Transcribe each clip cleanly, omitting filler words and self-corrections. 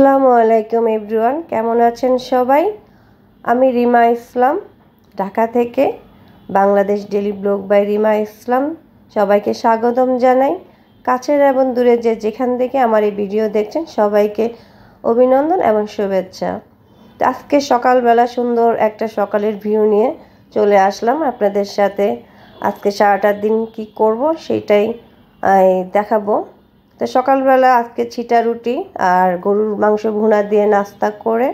আসসালামু আলাইকুম এভরিওয়ান, কেমন আছেন সবাই? আমি রিমা ইসলাম, ঢাকা থেকে Bangladesh daily blog by Rima Islam. সবাইকে স্বাগতম জানাই। কাছের এবং দূরে যেখান থেকে আমার এই ভিডিও দেখছেন সবাইকে অভিনন্দন এবং শুভেচ্ছা। তো আজকে সকালবেলা সুন্দর একটা সকালের ভিউ নিয়ে চলে আসলাম আপনাদের সাথে। আজকে সারাটা দিন কি করব সেটাই দেখাবো। তো সকালবেলা আজকে ছিটা রুটি আর গরুর মাংস ভুনা দিয়ে নাস্তা করে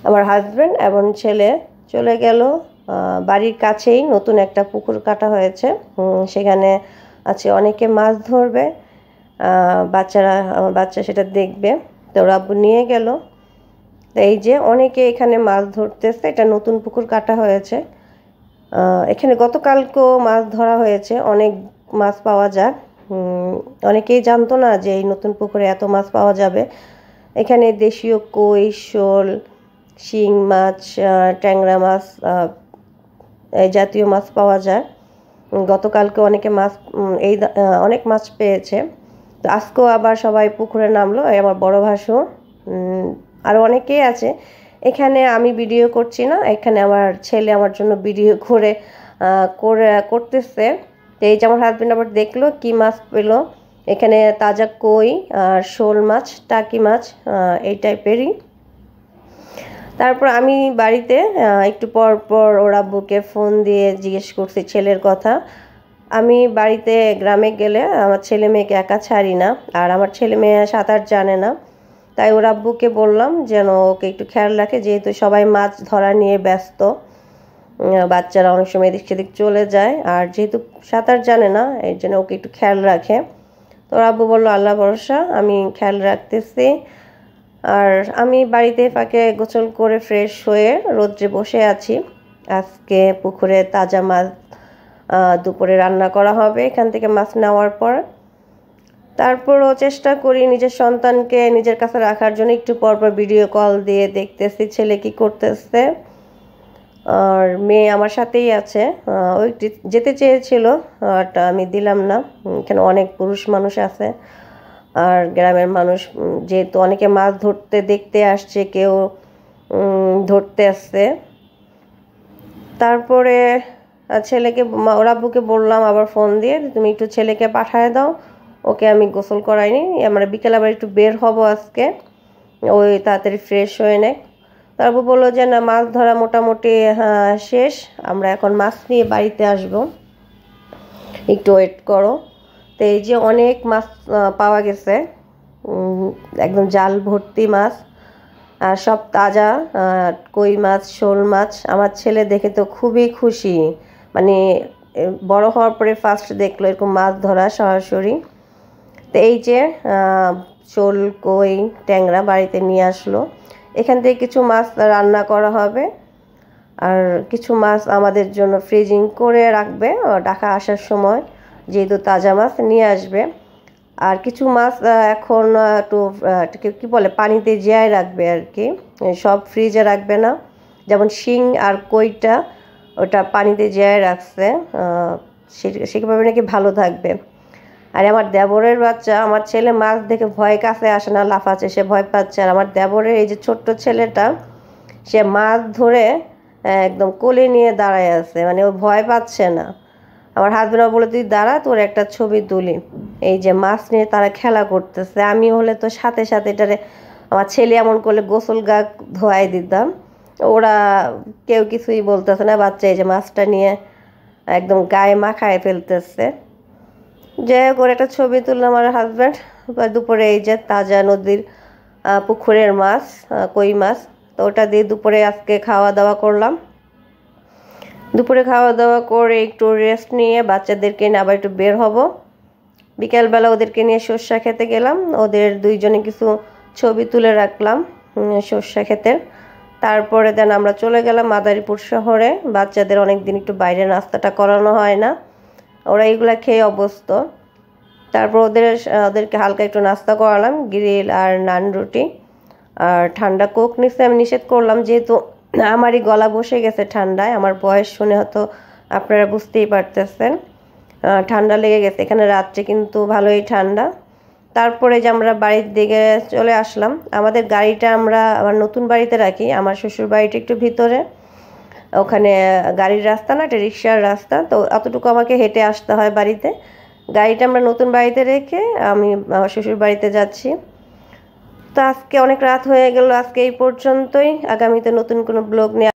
আমার হাজব্যান্ড এবং ছেলে চলে গেল বাড়ির কাছেই নতুন একটা পুকুর কাটা হয়েছে, সেখানে আছে অনেকে মাছ ধরবে। আমার বাচ্চা সেটা দেখবে, তো ওরা নিয়ে গেল। তো এই যে অনেকে এখানে মাছ ধরতেছে, এটা নতুন পুকুর কাটা হয়েছে। এখানে গতকালকেও মাছ ধরা হয়েছে, অনেক মাছ পাওয়া যায়। অনেকেই জানতো না যে এই নতুন পুকুরে এত মাছ পাওয়া যাবে। এখানে দেশীয় কই, শোল, শিং মাছ, ট্যাংরা মাছ, এই জাতীয় মাছ পাওয়া যায়। গতকালকে অনেকে অনেক মাছ পেয়েছে। তো আজকেও আবার সবাই পুকুরে নামলো, আমার বড় ভাসুর আরও অনেকেই আছে। এখানে আমি ভিডিও করছি না, এখানে আমার ছেলে আমার জন্য ভিডিও করতেছে। তো এই যে আমার হাজব্যান্ড আবার দেখলো কি মাছ পেলো। এখানে তাজা কই আর শোল মাছ, টাকি মাছ, এই টাইপেরই। তারপর আমি বাড়িতে একটু পর পর ওর আব্বুকে ফোন দিয়ে জিজ্ঞেস করছি ছেলের কথা। আমি বাড়িতে গ্রামে গেলে আমার ছেলে মেয়েকে একা ছাড়ি না, আর আমার ছেলে মেয়ে সাঁতার জানে না। তাই ওর আব্বুকে বললাম যেন ওকে একটু খেয়াল রাখে, যেহেতু সবাই মাছ ধরা নিয়ে ব্যস্ত। বাচ্চারা অনেক সময় এদিক সেদিক চলে যায়, আর যেহেতু সাঁতার জানে না এই জন্য ওকে একটু খেয়াল রাখে। তো ওর আব্বু বললো আল্লাহ ভরসা, আমি খেয়াল রাখতেছি। আর আমি বাড়িতে ফাঁকে গোসল করে ফ্রেশ হয়ে রোদ্রে বসে আছি। আজকে পুকুরে তাজা মাছ দুপুরে রান্না করা হবে এখান থেকে মাছ নেওয়ার পর। তারপরও চেষ্টা করি নিজের সন্তানকে নিজের কাছে রাখার জন্য, একটু পরপর ভিডিও কল দিয়ে দেখতেছি ছেলে কি করতেছে। আর মেয়ে আমার সাথেই আছে, ওই যেতে চেয়েছিল, আমি দিলাম না। এখানে অনেক পুরুষ মানুষ আছে, আর গ্রামের মানুষ যেহেতু অনেকে মাছ ধরতে দেখতে আসছে, কেউ ধরতে আসছে। তারপরে ছেলেকে ওর আব্বুকে বললাম আবার ফোন দিয়ে, তুমি একটু ছেলেকে পাঠায় দাও, ওকে আমি গোসল করাইনি, আমরা বিকেলে আবার একটু বের হব আজকে, ওই তাড়াতাড়ি ফ্রেশ হয়ে নেয়। তারপর বললো যে না, মাছ ধরা মোটামুটি শেষ, আমরা এখন মাছ নিয়ে বাড়িতে আসব, একটু ওয়েট করো। তো এই যে অনেক মাছ পাওয়া গেছে, একদম জাল ভর্তি মাছ, আর সব তাজা কই মাছ, শোল মাছ। আমার ছেলে দেখে তো খুবই খুশি, মানে বড় হওয়ার পরে ফার্স্ট দেখলো এরকম মাছ ধরা সরাসরি। তো এই যে শোল, কই, ট্যাংরা বাড়িতে নিয়ে আসলো। এখান থেকে কিছু মাছ রান্না করা হবে, আর কিছু মাছ আমাদের জন্য ফ্রিজিং করে রাখবে ঢাকা আসার সময়, যেহেতু তাজা মাছ নিয়ে আসবে। আর কিছু মাছ এখন একটু কী বলে পানিতে জিয়ায় রাখবে আর কি, সব ফ্রিজে রাখবে না। যেমন শিং আর কইটা ওটা পানিতে জিয়ায় রাখছে, সেভাবে নাকি ভালো থাকবে। আর আমার দেবরের বাচ্চা, আমার ছেলে মাছ দেখে ভয় কাছে আসে না, লাফাচ্ছে, সে ভয় পাচ্ছে। আর আমার দেবরের এই যে ছোট্ট ছেলেটা, সে মাছ ধরে একদম কোলে নিয়ে দাঁড়ায় আছে, মানে ও ভয় পাচ্ছে না। আমার হাজবেন্ড বলে তুই দাঁড়া, তোর একটা ছবি তুলি। এই যে মাছ নিয়ে তারা খেলা করতেছে। আমি হলে তো সাথে সাথে এটারে, আমার ছেলে এমন করলে গোসল গা ধোয়াই দিতাম। ওরা কেউ কিছুই বলতেছে না, বাচ্চা এই যে মাছটা নিয়ে একদম গায়ে মাখায় ফেলতেছে। যাই হোক, ওর একটা ছবি তুললাম আমার হাজব্যান্ড। দুপুরে এই যে তাজা নদীর পুকুরের মাছ, কই মাছ, তো ওটা দিয়ে দুপুরে আজকে খাওয়া দাওয়া করলাম। দুপুরে খাওয়া দাওয়া করে একটু রেস্ট নিয়ে বাচ্চাদেরকে নিয়ে আবার একটু বের হব। বিকেলবেলা ওদেরকে নিয়ে সর্ষা খেতে গেলাম, ওদের দুইজনে কিছু ছবি তুলে রাখলাম সর্ষা ক্ষেতের। তারপরে দেন আমরা চলে গেলাম মাদারীপুর শহরে। বাচ্চাদের অনেক দিন একটু বাইরে নাস্তাটা করানো হয় না, ওরা এগুলা খেয়ে অভ্যস্ত। তারপর ওদেরকে হালকা একটু নাস্তা করালাম, গ্রিল আর নান রুটি, আর ঠান্ডা কোক নিতে আমি নিষেধ করলাম, যেহেতু আমারই গলা বসে গেছে ঠান্ডায়। আমার বয়স শুনে হয়তো আপনারা বুঝতেই পারতেছেন, ঠান্ডা লেগে গেছে। এখানে রাত্রে কিন্তু ভালোই ঠান্ডা, তারপরে যে আমরা বাড়ির দিকে চলে আসলাম। আমাদের গাড়িটা আমরা আবার নতুন বাড়িতে রাখি, আমার শ্বশুর বাড়িটা একটু ভিতরে, ওখানে গাড়ির রাস্তা না, এটা রিক্সার রাস্তা, তো অতটুকু আমাকে হেঁটে আসতে হয় বাড়িতে। গাড়িটা আমরা নতুন বাড়িতে রেখে আমি আমার শ্বশুর বাড়িতে যাচ্ছি। তো আজকে অনেক রাত হয়ে গেল, আজকে এই পর্যন্তই। আগামীতে নতুন কোনো ব্লগ নিয়ে